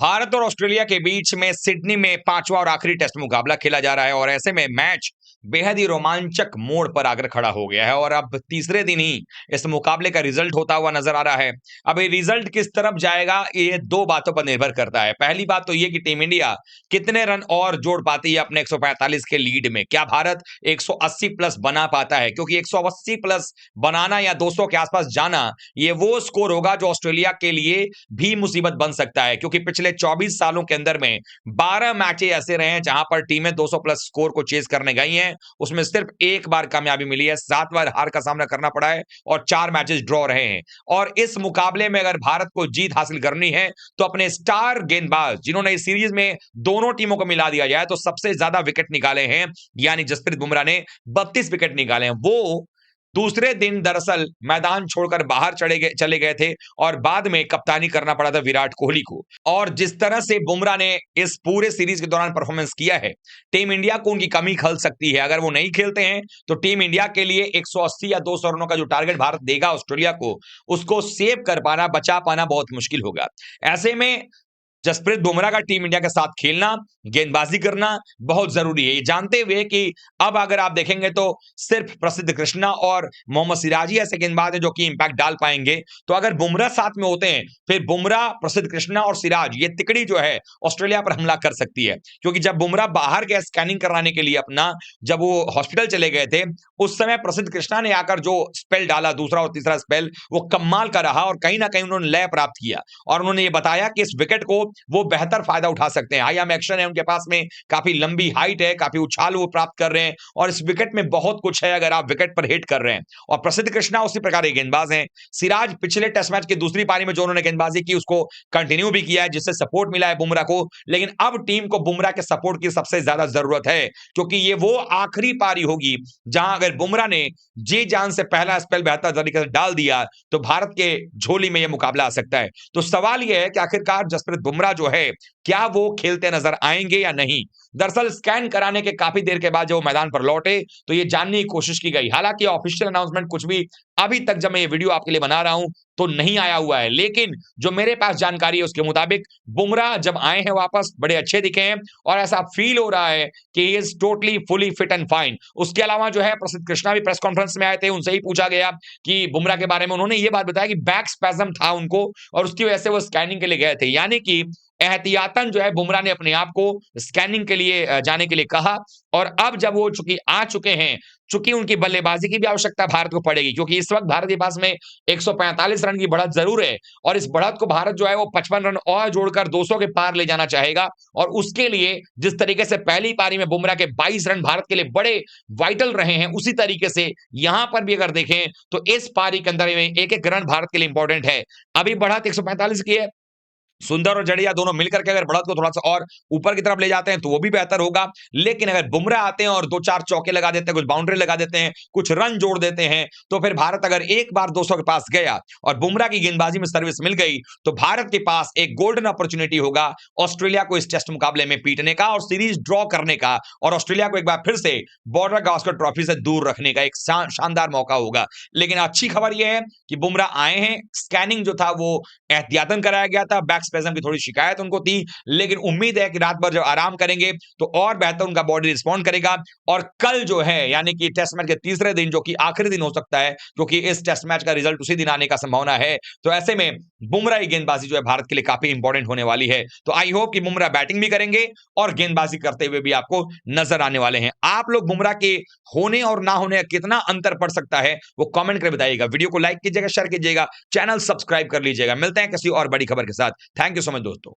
भारत और ऑस्ट्रेलिया के बीच में सिडनी में पांचवा और आखिरी टेस्ट मुकाबला खेला जा रहा है और ऐसे में मैच बेहद ही रोमांचक मोड़ पर आकर खड़ा हो गया है और अब तीसरे दिन ही इस मुकाबले का रिजल्ट होता हुआ नजर आ रहा है। अब ये रिजल्ट किस तरफ जाएगा, ये दो बातों पर निर्भर करता है। पहली बात तो ये कि टीम इंडिया कितने रन और जोड़ पाती है अपने 145 के लीड में। क्या भारत 180 प्लस बना पाता है, क्योंकि 180 प्लस बनाना या 200 के आसपास जाना ये वो स्कोर होगा जो ऑस्ट्रेलिया के लिए भी मुसीबत बन सकता है, क्योंकि पिछले 24 सालों के अंदर में 12 मैचें ऐसे रहे हैं जहां पर टीमें 200 प्लस स्कोर को चेस करने गई हैं। उसमें सिर्फ एक बार कामयाबी मिली है, 7 बार हार का सामना करना पड़ा है और 4 मैचेस ड्रॉ रहे हैं। और इस मुकाबले में अगर भारत को जीत हासिल करनी है तो अपने स्टार गेंदबाज जिन्होंने इस सीरीज में दोनों टीमों को मिला दिया जाए तो सबसे ज्यादा विकेट निकाले हैं, यानी जसप्रीत बुमराह ने 32 विकेट निकाले हैं। वो दूसरे दिन दरअसल मैदान छोड़कर बाहर चले गए थे और बाद में कप्तानी करना पड़ा था विराट कोहली को। और जिस तरह से बुमराह ने इस पूरे सीरीज के दौरान परफॉर्मेंस किया है, टीम इंडिया को उनकी कमी खल सकती है। अगर वो नहीं खेलते हैं तो टीम इंडिया के लिए 180 या 200 रनों का जो टारगेट भारत देगा ऑस्ट्रेलिया को, उसको सेव कर पाना, बचा पाना बहुत मुश्किल होगा। ऐसे में जसप्रीत बुमराह का टीम इंडिया के साथ खेलना, गेंदबाजी करना बहुत जरूरी है। ये जानते हुए कि अब अगर आप देखेंगे तो सिर्फ प्रसिद्ध कृष्णा और मोहम्मद सिराज ही ऐसे गेंदबाज हैं जो कि इंपैक्ट डाल पाएंगे। तो अगर बुमराह साथ में होते हैं, फिर बुमराह, प्रसिद्ध कृष्णा और सिराज, ये तिकड़ी जो है ऑस्ट्रेलिया पर हमला कर सकती है। क्योंकि जब बुमराह बाहर गए स्कैनिंग कराने के लिए अपना, जब वो हॉस्पिटल चले गए थे, उस समय प्रसिद्ध कृष्णा ने आकर जो स्पेल डाला, दूसरा और तीसरा स्पेल, वो कमाल का रहा और कहीं ना कहीं उन्होंने लय प्राप्त किया। और उन्होंने ये बताया कि इस विकेट को वो बेहतर फायदा उठा सकते हैं। आई आर्म एक्शन है उनके पास में, काफी लंबी हाइट है, काफी उछाल वो प्राप्त कर रहे हैं और इस विकेट में बहुत कुछ है अगर आप विकेट पर हिट कर रहे हैं। और प्रसिद्ध कृष्णा उसी प्रकार के गेंदबाज हैं। सिराज पिछले टेस्ट मैच की दूसरी पारी में जो उन्होंने गेंदबाजी की उसको कंटिन्यू भी किया है, जिससे सपोर्ट मिला है बुमराह को। लेकिन अब टीम को बुमराह के सपोर्ट की सबसे ज्यादा जरूरत है, क्योंकि ये वो आखिरी पारी होगी जहां अगर बुमराह ने जी जान से पहला स्पेल बेहतर तरीके से डाल दिया तो भारत के झोली में यह मुकाबला आ सकता है। तो सवाल यह है कि आखिरकार जसप्रीत बुमराह जो है, क्या वो खेलते नजर आएंगे या नहीं। दरअसल स्कैन कराने के काफी देर के बाद जब वो मैदान पर लौटे तो ये जानने की कोशिश की गई। हालांकि ऑफिशियल अनाउंसमेंट कुछ भी अभी तक, जब मैं ये वीडियो आपके लिए बना रहा हूं, तो नहीं आया हुआ है। लेकिन जो मेरे पास जानकारी है उसके मुताबिक बुमराह जब आए हैं वापस, बड़े अच्छे दिखे हैं और ऐसा फील हो रहा है कि he is totally fully fit and fine. उसके अलावा जो है प्रसिद्ध कृष्णा भी प्रेस कॉन्फ्रेंस में आए थे, उनसे ही पूछा गया कि बुमराह के बारे में, उन्होंने ये बात बताया कि बैक स्पैज्म था उनको और उसकी वजह से वो स्कैनिंग के लिए गए थे। यानी कि एहतियातन जो है बुमराह ने अपने आप को स्कैनिंग के लिए जाने के लिए कहा। और अब जब वो चूंकि आ चुके हैं, चूंकि उनकी बल्लेबाजी की भी आवश्यकता भारत को पड़ेगी, क्योंकि इस वक्त भारत के पास में 145 रन की बढ़त जरूर है और इस बढ़त को भारत जो है वो 55 रन और जोड़कर 200 के पार ले जाना चाहेगा। और उसके लिए जिस तरीके से पहली पारी में बुमराह के 22 रन भारत के लिए बड़े वाइटल रहे हैं, उसी तरीके से यहां पर भी अगर देखें तो इस पारी के अंदर में एक एक रन भारत के लिए इंपॉर्टेंट है। अभी बढ़त 145 की है, सुंदर और जडेजा दोनों मिलकर के अगर बढ़त को थोड़ा सा और ऊपर की तरफ ले जाते हैं तो वो भी बेहतर होगा। लेकिन अगर बुमराह आते हैं और 2-4 चौके लगा देते हैं, कुछ बाउंड्री लगा देते हैं, कुछ रन जोड़ देते हैं, तो फिर भारत अगर एक बार 200 के पास गया और बुमराह की गेंदबाजी में सर्विस मिल गई तो भारत के पास एक गोल्डन अपॉर्चुनिटी होगा ऑस्ट्रेलिया को इस टेस्ट मुकाबले में पीटने का और सीरीज ड्रॉ करने का, और ऑस्ट्रेलिया को एक बार फिर से बॉर्डर गावस्कर ट्रॉफी से दूर रखने का एक शानदार मौका होगा। लेकिन अच्छी खबर यह है कि बुमराह आए हैं, स्कैनिंग जो था वो एहतियातन कराया गया था, बैक स्पेज्म की थोड़ी शिकायत उनको थी, लेकिन उम्मीद है कि रात भर जब आराम करेंगे तो और बेहतर उनका बॉडी रिस्पॉन्ड करेगा। और कल जो है यानी कि टेस्ट मैच के तीसरे दिन, जो कि आखिरी दिन हो सकता है क्योंकि इस टेस्ट मैच का रिजल्ट उसी दिन आने का संभावना है, तो ऐसे में बुमराह की गेंदबाजी जो है भारत के लिए काफी इंपॉर्टेंट होने वाली है। तो आई होप कि बुमराह बैटिंग भी करेंगे और गेंदबाजी करते हुए भी आपको नजर आने वाले हैं। आप लोग बुमराह के होने और ना होने का कितना अंतर पड़ सकता है वो कमेंट कर बताइएगा। वीडियो को लाइक कीजिएगा, शेयर कीजिएगा, चैनल सब्सक्राइब कर लीजिएगा। मिलते हैं किसी और बड़ी खबर के साथ। थैंक यू सो मच दोस्तों।